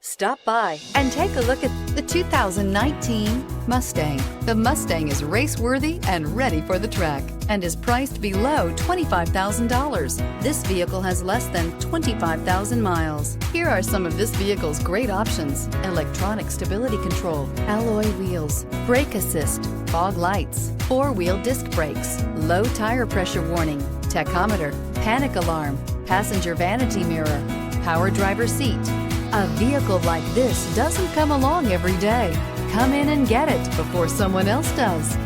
Stop by and take a look at the 2019 Mustang. The Mustang is race-worthy and ready for the track and is priced below $25,000. This vehicle has less than 25,000 miles. Here are some of this vehicle's great options: electronic stability control, alloy wheels, brake assist, fog lights, four-wheel disc brakes, low tire pressure warning, tachometer, panic alarm, passenger vanity mirror, power driver seat. A vehicle like this doesn't come along every day. Come in and get it before someone else does.